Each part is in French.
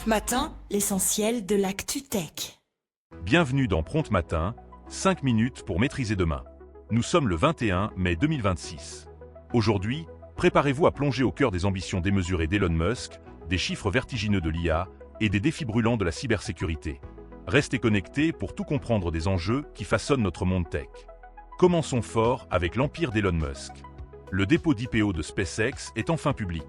Prompt Matin, l'essentiel de l'actu tech. Bienvenue dans Prompt Matin, 5 minutes pour maîtriser demain. Nous sommes le 21 mai 2026. Aujourd'hui, préparez-vous à plonger au cœur des ambitions démesurées d'Elon Musk, des chiffres vertigineux de l'IA et des défis brûlants de la cybersécurité. Restez connectés pour tout comprendre des enjeux qui façonnent notre monde tech. Commençons fort avec l'empire d'Elon Musk. Le dépôt d'IPO de SpaceX est enfin public.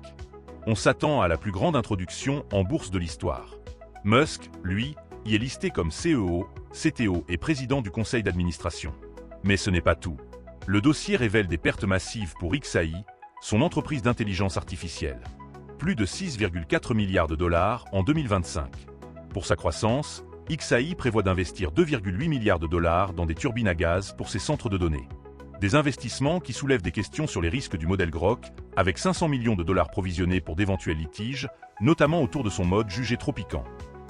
On s'attend à la plus grande introduction en bourse de l'histoire. Musk, lui, y est listé comme CEO, CTO et président du conseil d'administration. Mais ce n'est pas tout. Le dossier révèle des pertes massives pour XAI, son entreprise d'intelligence artificielle. Plus de 6,4 milliards de dollars en 2025. Pour sa croissance, XAI prévoit d'investir 2,8 milliards de dollars dans des turbines à gaz pour ses centres de données. Des investissements qui soulèvent des questions sur les risques du modèle Grok, avec 500 millions de dollars provisionnés pour d'éventuels litiges, notamment autour de son mode jugé trop piquant.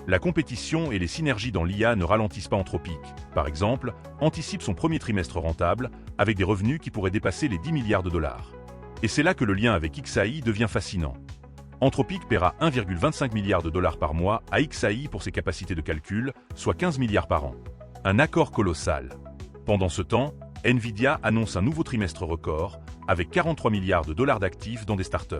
La compétition et les synergies dans l'IA ne ralentissent pas Anthropic. Par exemple, anticipe son premier trimestre rentable, avec des revenus qui pourraient dépasser les 10 milliards de dollars. Et c'est là que le lien avec XAI devient fascinant. Anthropic paiera 1,25 milliard de dollars par mois à XAI pour ses capacités de calcul, soit 15 milliards par an. Un accord colossal. Pendant ce temps, Nvidia annonce un nouveau trimestre record, avec 43 milliards de dollars d'actifs dans des startups.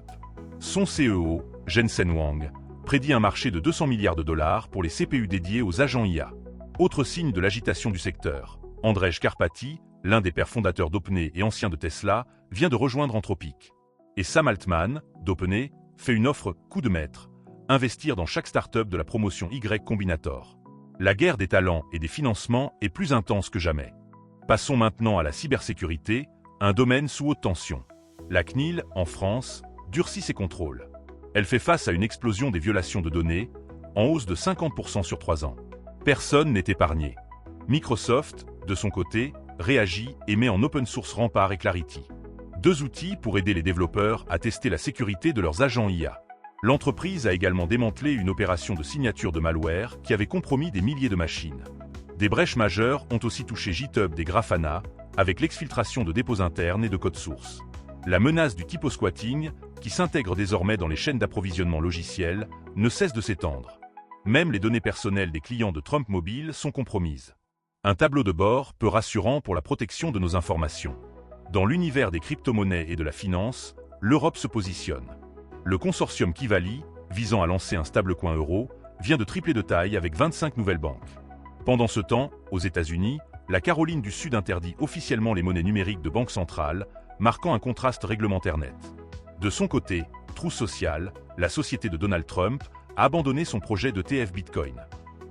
Son CEO, Jensen Huang, prédit un marché de 200 milliards de dollars pour les CPU dédiés aux agents IA. Autre signe de l'agitation du secteur, Andrej Karpathy, l'un des pères fondateurs d'OpenAI et ancien de Tesla, vient de rejoindre Anthropic. Et Sam Altman, d'OpenAI, fait une offre coup de maître, investir dans chaque startup de la promotion Y Combinator. La guerre des talents et des financements est plus intense que jamais. Passons maintenant à la cybersécurité, un domaine sous haute tension. La CNIL, en France, durcit ses contrôles. Elle fait face à une explosion des violations de données, en hausse de 50% sur 3 ans. Personne n'est épargné. Microsoft, de son côté, réagit et met en open source Rempart et Clarity. Deux outils pour aider les développeurs à tester la sécurité de leurs agents IA. L'entreprise a également démantelé une opération de signature de malware qui avait compromis des milliers de machines. Des brèches majeures ont aussi touché GitHub des Grafana, avec l'exfiltration de dépôts internes et de codes sources. La menace du typo-squatting, qui s'intègre désormais dans les chaînes d'approvisionnement logiciels, ne cesse de s'étendre. Même les données personnelles des clients de Trump Mobile sont compromises. Un tableau de bord peu rassurant pour la protection de nos informations. Dans l'univers des crypto-monnaies et de la finance, l'Europe se positionne. Le consortium Kivali, visant à lancer un stablecoin euro, vient de tripler de taille avec 25 nouvelles banques. Pendant ce temps, aux États-Unis, la Caroline du Sud interdit officiellement les monnaies numériques de banque centrale, marquant un contraste réglementaire net. De son côté, Truth Social, la société de Donald Trump, a abandonné son projet de TF Bitcoin.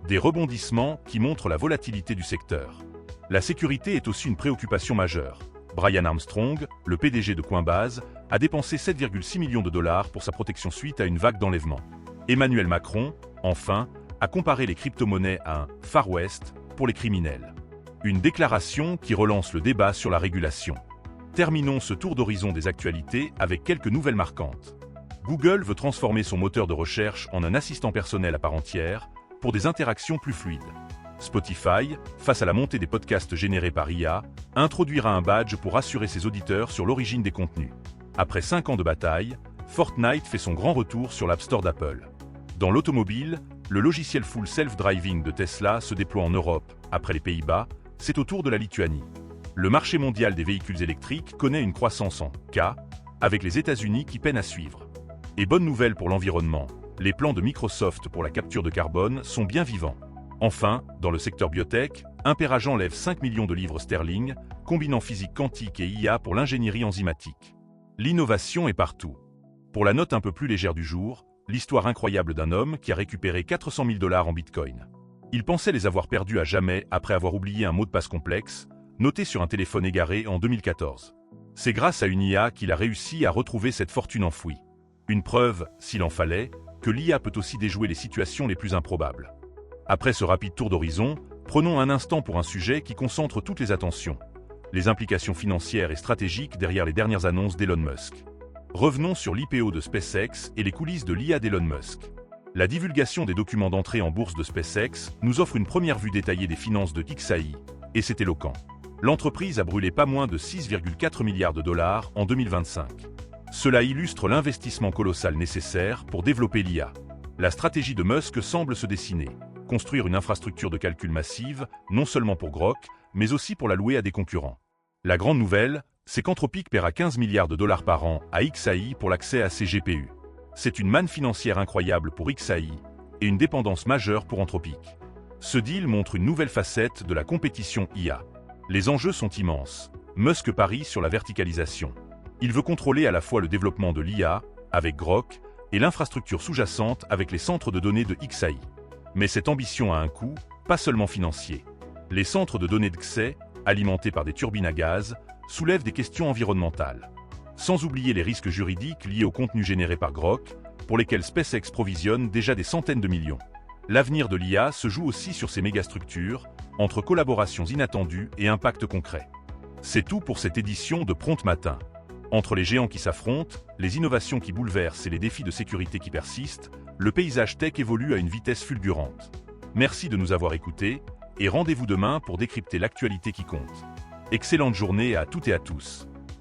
Des rebondissements qui montrent la volatilité du secteur. La sécurité est aussi une préoccupation majeure. Brian Armstrong, le PDG de Coinbase, a dépensé 7,6 millions de dollars pour sa protection suite à une vague d'enlèvement. Emmanuel Macron, enfin, a comparé les crypto-monnaies à un « Far West » pour les criminels. Une déclaration qui relance le débat sur la régulation. Terminons ce tour d'horizon des actualités avec quelques nouvelles marquantes. Google veut transformer son moteur de recherche en un assistant personnel à part entière pour des interactions plus fluides. Spotify, face à la montée des podcasts générés par IA, introduira un badge pour rassurer ses auditeurs sur l'origine des contenus. Après 5 ans de bataille, Fortnite fait son grand retour sur l'App Store d'Apple. Dans l'automobile, le logiciel full self-driving de Tesla se déploie en Europe. Après les Pays-Bas, c'est au tour de la Lituanie. Le marché mondial des véhicules électriques connaît une croissance en K, avec les États-Unis qui peinent à suivre. Et bonne nouvelle pour l'environnement, les plans de Microsoft pour la capture de carbone sont bien vivants. Enfin, dans le secteur biotech, Imperagen lève 5 millions de livres sterling, combinant physique quantique et IA pour l'ingénierie enzymatique. L'innovation est partout. Pour la note un peu plus légère du jour, l'histoire incroyable d'un homme qui a récupéré 400 000 dollars en bitcoin. Il pensait les avoir perdus à jamais après avoir oublié un mot de passe complexe, noté sur un téléphone égaré en 2014. C'est grâce à une IA qu'il a réussi à retrouver cette fortune enfouie. Une preuve, s'il en fallait, que l'IA peut aussi déjouer les situations les plus improbables. Après ce rapide tour d'horizon, prenons un instant pour un sujet qui concentre toutes les attentions. Les implications financières et stratégiques derrière les dernières annonces d'Elon Musk. Revenons sur l'IPO de SpaceX et les coulisses de l'IA d'Elon Musk. La divulgation des documents d'entrée en bourse de SpaceX nous offre une première vue détaillée des finances de XAI, et c'est éloquent. L'entreprise a brûlé pas moins de 6,4 milliards de dollars en 2025. Cela illustre l'investissement colossal nécessaire pour développer l'IA. La stratégie de Musk semble se dessiner. Construire une infrastructure de calcul massive, non seulement pour Grok, mais aussi pour la louer à des concurrents. La grande nouvelle, c'est qu'Anthropic paiera 15 milliards de dollars par an à XAI pour l'accès à ses GPU. C'est une manne financière incroyable pour XAI et une dépendance majeure pour Anthropic. Ce deal montre une nouvelle facette de la compétition IA. Les enjeux sont immenses. Musk parie sur la verticalisation. Il veut contrôler à la fois le développement de l'IA, avec Grok, et l'infrastructure sous-jacente avec les centres de données de XAI. Mais cette ambition a un coût, pas seulement financier. Les centres de données de XAI, alimentés par des turbines à gaz, soulèvent des questions environnementales. Sans oublier les risques juridiques liés au contenu généré par Grok, pour lesquels SpaceX provisionne déjà des centaines de millions. L'avenir de l'IA se joue aussi sur ces mégastructures, entre collaborations inattendues et impacts concrets. C'est tout pour cette édition de Prompt Matin. Entre les géants qui s'affrontent, les innovations qui bouleversent et les défis de sécurité qui persistent, le paysage tech évolue à une vitesse fulgurante. Merci de nous avoir écoutés et rendez-vous demain pour décrypter l'actualité qui compte. Excellente journée à toutes et à tous.